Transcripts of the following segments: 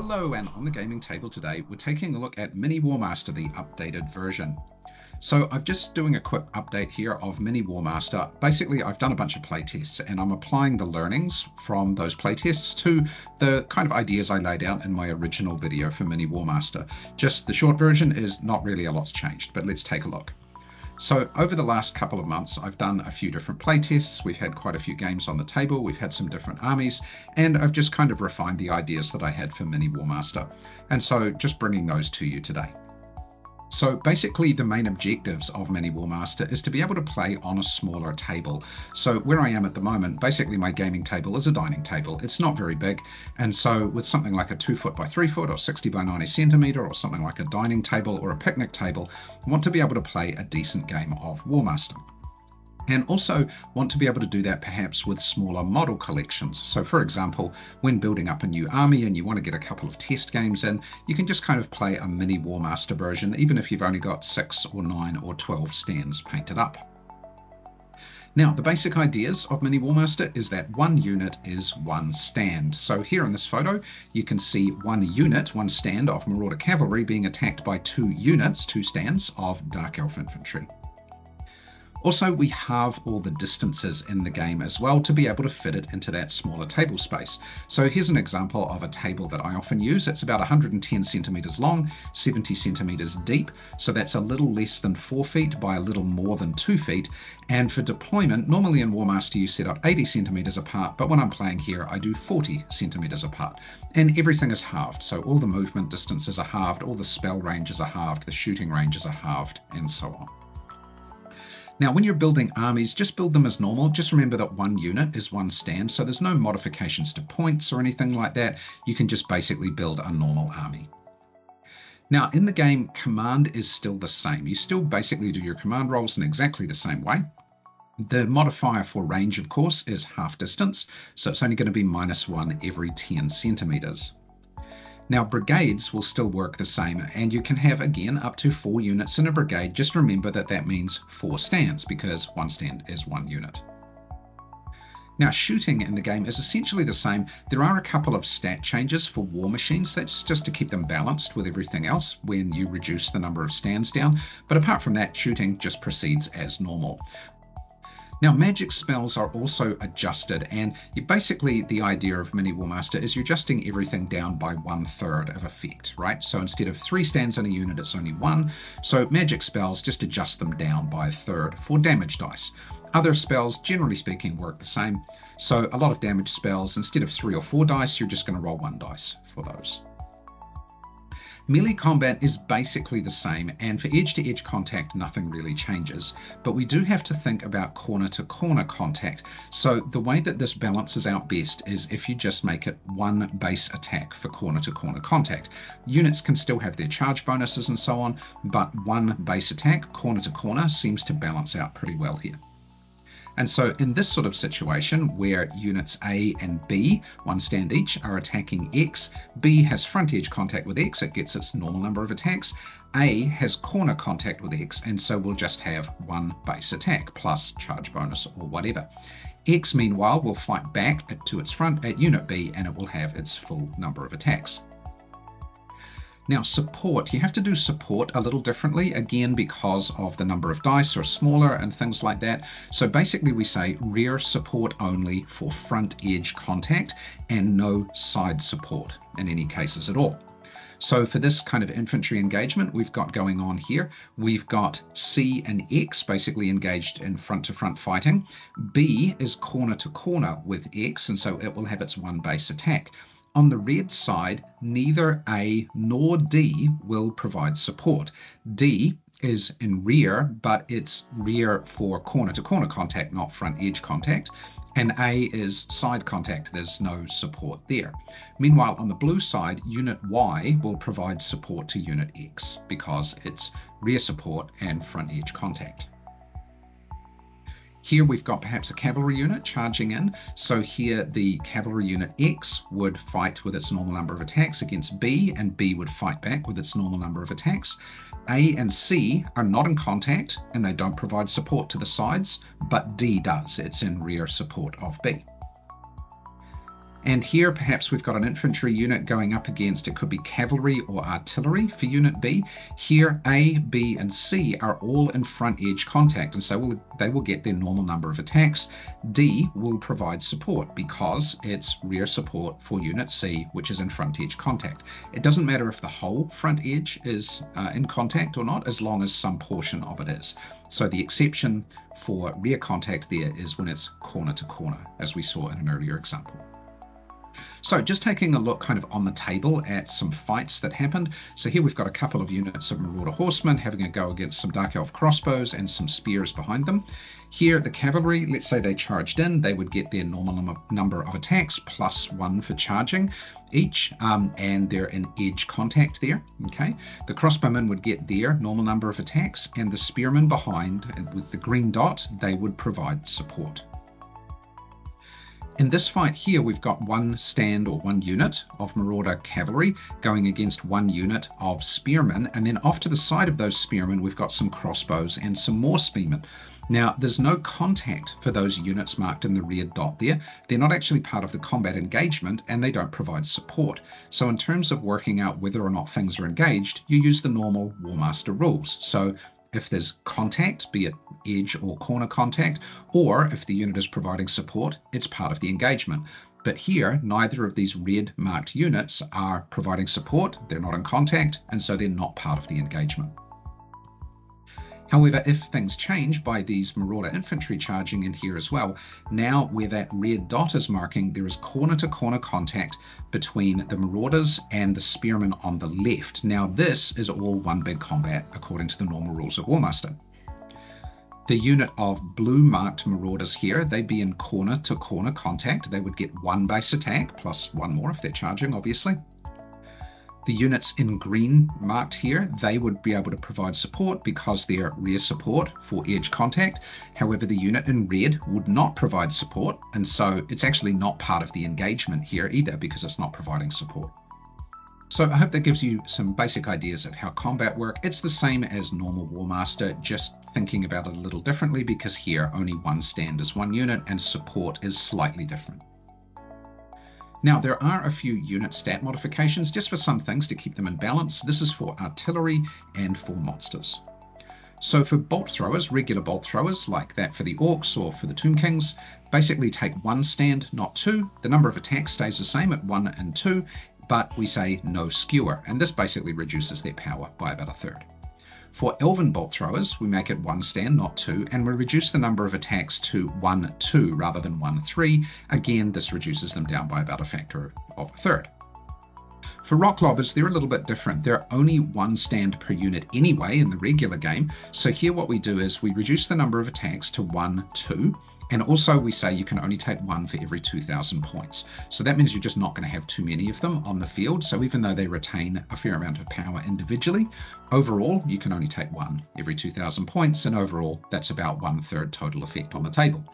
Hello, and on the gaming table today, we're taking a look at Mini-Warmaster, the updated version. So I'm just doing a quick update here of Mini-Warmaster. Basically, I've done a bunch of playtests and I'm applying the learnings from those playtests to the kind of ideas I laid out in my original video for Mini-Warmaster. Just the short version is not really a lot's changed, but let's take a look. So over the last couple of months, I've done a few different playtests. We've had quite a few games on the table. We've had some different armies, and I've just kind of refined the ideas that I had for Mini-Warmaster. And so just bringing those to you today. So basically the main objectives of Mini-Warmaster is to be able to play on a smaller table. So where I am at the moment, basically my gaming table is a dining table. It's not very big. And so with something like a 2 foot by 3 foot or 60 by 90 centimeter or something like a dining table or a picnic table, I want to be able to play a decent game of Warmaster. And also want to be able to do that perhaps with smaller model collections. So for example, when building up a new army and you want to get a couple of test games in, you can just kind of play a Mini-Warmaster version, even if you've only got 6 or 9 or 12 stands painted up. Now, the basic ideas of Mini-Warmaster is that one unit is one stand. So here in this photo, you can see one unit, one stand of Marauder Cavalry being attacked by 2 units, 2 stands of Dark Elf Infantry. Also, we have all the distances in the game as well to be able to fit it into that smaller table space. So here's an example of a table that I often use. It's about 110 centimeters long, 70 centimeters deep. So that's a little less than 4 feet by a little more than 2 feet. And for deployment, normally in Warmaster you set up 80 centimeters apart, but when I'm playing here, I do 40 centimeters apart. And everything is halved. So all the movement distances are halved, all the spell ranges are halved, the shooting ranges are halved, and so on. Now, when you're building armies, just build them as normal. Just remember that one unit is one stand, so there's no modifications to points or anything like that. You can just basically build a normal army. Now, in the game, command is still the same. You still basically do your command rolls in exactly the same way. The modifier for range, of course, is half distance, so it's only going to be -1 every 10 centimeters. Now, brigades will still work the same, and you can have, again, up to 4 units in a brigade. Just remember that that means 4 stands, because one stand is 1 unit. Now, shooting in the game is essentially the same. There are a couple of stat changes for war machines. That's just to keep them balanced with everything else when you reduce the number of stands down. But apart from that, shooting just proceeds as normal. Now, magic spells are also adjusted, and basically the idea of Mini-Warmaster is you're adjusting everything down by 1/3 of effect, right? So instead of 3 stands in a unit, it's only 1. So magic spells, just adjust them down by 1/3 for damage dice. Other spells, generally speaking, work the same. So a lot of damage spells, instead of 3 or 4 dice, you're just going to roll 1 dice for those. Melee combat is basically the same, and for edge-to-edge contact, nothing really changes. But we do have to think about corner-to-corner contact. So the way that this balances out best is if you just make it 1 base attack for corner-to-corner contact. Units can still have their charge bonuses and so on, but 1 base attack, corner-to-corner, seems to balance out pretty well here. And so in this sort of situation where units A and B, 1 stand each, are attacking X, B has front edge contact with X, it gets its normal number of attacks. A has corner contact with X, and so we'll just have 1 base attack plus charge bonus or whatever. X, meanwhile, will fight back to its front at unit B, and it will have its full number of attacks. Now, support, you have to do support a little differently, again, because of the number of dice are smaller and things like that. So basically we say rear support only for front edge contact and no side support in any cases at all. So for this kind of infantry engagement we've got going on here, we've got C and X basically engaged in front-to-front fighting. B is corner-to-corner with X, and so it will have its 1 base attack. On the red side, neither A nor D will provide support. D is in rear, but it's rear for corner-to-corner contact, not front edge contact. And A is side contact, there's no support there. Meanwhile, on the blue side, Unit Y will provide support to Unit X because it's rear support and front edge contact. Here we've got perhaps a cavalry unit charging in. So here the cavalry unit X would fight with its normal number of attacks against B, and B would fight back with its normal number of attacks. A and C are not in contact and they don't provide support to the sides, but D does. It's in rear support of B. And here perhaps we've got an infantry unit going up against, it could be cavalry or artillery for unit B. Here A, B and C are all in front edge contact, and so they will get their normal number of attacks. D will provide support because it's rear support for unit C, which is in front edge contact. It doesn't matter if the whole front edge is in contact or not, as long as some portion of it is. So the exception for rear contact there is when it's corner to corner, as we saw in an earlier example. So just taking a look kind of on the table at some fights that happened. So here we've got a couple of units of Marauder Horsemen having a go against some Dark Elf crossbows and some spears behind them. Here the cavalry, let's say they charged in, they would get their normal number of attacks +1 for charging each, and they're in edge contact there. Okay, the crossbowmen would get their normal number of attacks, and the spearmen behind with the green dot, they would provide support. In this fight here, we've got one stand or one unit of Marauder Cavalry going against one unit of Spearmen, and then off to the side of those Spearmen, we've got some crossbows and some more Spearmen. Now, there's no contact for those units marked in the red dot there. They're not actually part of the combat engagement, and they don't provide support. So in terms of working out whether or not things are engaged, you use the normal Warmaster rules. So if there's contact, be it edge or corner contact, or if the unit is providing support, it's part of the engagement. But here, neither of these red marked units are providing support, they're not in contact, and so they're not part of the engagement. However, if things change by these Marauder infantry charging in here as well, now where that red dot is marking, there is corner-to-corner contact between the Marauders and the Spearmen on the left. Now this is all one big combat according to the normal rules of Warmaster. The unit of blue marked Marauders here, they'd be in corner-to-corner contact. They would get 1 base attack, plus 1 more if they're charging, obviously. The units in green marked here, they would be able to provide support because they're rear support for edge contact. However, the unit in red would not provide support, and so it's actually not part of the engagement here either because it's not providing support. So I hope that gives you some basic ideas of how combat work. It's the same as normal Warmaster, just thinking about it a little differently because here only one stand is one unit and support is slightly different. Now, there are a few unit stat modifications just for some things to keep them in balance. This is for artillery and for monsters. So for bolt throwers, regular bolt throwers like that for the orcs or for the Tomb Kings, basically take 1 stand, not 2. The number of attacks stays the same at 1 and 2, but we say no skewer, and this basically reduces their power by about 1/3. For elven bolt throwers, we make it 1 stand, not 2, and we reduce the number of attacks to 1/2 rather than 1/3. Again, this reduces them down by about a factor of 1/3. For rock lobbers, they're a little bit different. They're only 1 stand per unit anyway in the regular game. So here what we do is we reduce the number of attacks to 1/2. And also we say you can only take 1 for every 2,000 points. So that means you're just not going to have too many of them on the field. So even though they retain a fair amount of power individually, overall you can only take 1 every 2,000 points. And overall that's about 1/3 total effect on the table.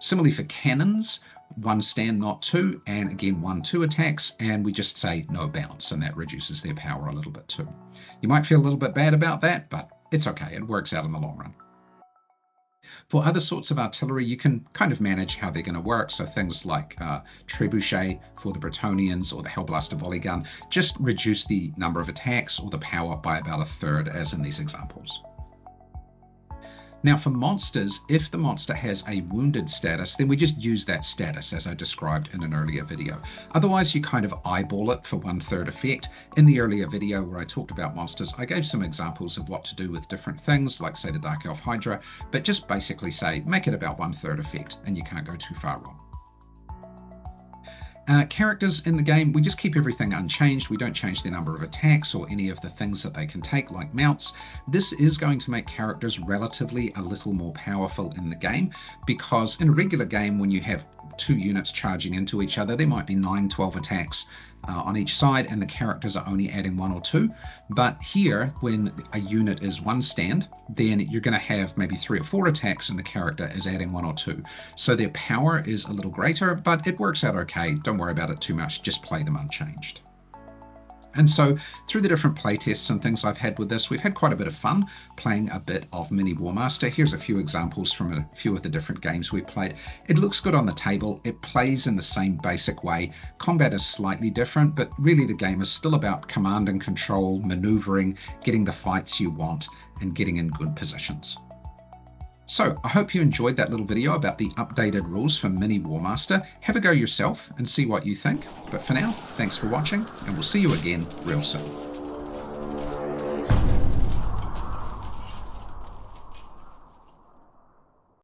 Similarly for cannons, 1 stand, not 2, and again 1/2 attacks, and we just say no bounce, and that reduces their power a little bit too. You might feel a little bit bad about that, but it's okay, it works out in the long run. For other sorts of artillery, you can kind of manage how they're going to work. So things like trebuchet for the Bretonians or the Hellblaster volley gun, just reduce the number of attacks or the power by about 1/3 as in these examples. Now for monsters, if the monster has a wounded status, then we just use that status as I described in an earlier video. Otherwise, you kind of eyeball it for 1/3 effect. In the earlier video where I talked about monsters, I gave some examples of what to do with different things, like say the Dark Elf Hydra, but just basically say, make it about 1/3 effect, and you can't go too far wrong. Characters in the game, we just keep everything unchanged. We don't change the number of attacks or any of the things that they can take, like mounts. This is going to make characters relatively a little more powerful in the game, because in a regular game, when you have 2 units charging into each other, there might be 9, 12 attacks on each side, and the characters are only adding 1 or 2. But here, when a unit is 1 stand, then you're going to have maybe 3 or 4 attacks, and the character is adding 1 or 2. So their power is a little greater, but it works out okay. Don't worry about it too much. Just play them unchanged. And so through the different playtests and things I've had with this, we've had quite a bit of fun playing a bit of Mini-Warmaster. Here's a few examples from a few of the different games we've played. It looks good on the table. It plays in the same basic way. Combat is slightly different, but really the game is still about command and control, maneuvering, getting the fights you want, and getting in good positions. So I hope you enjoyed that little video about the updated rules for Mini-Warmaster. Have a go yourself and see what you think. But for now, thanks for watching, and we'll see you again real soon.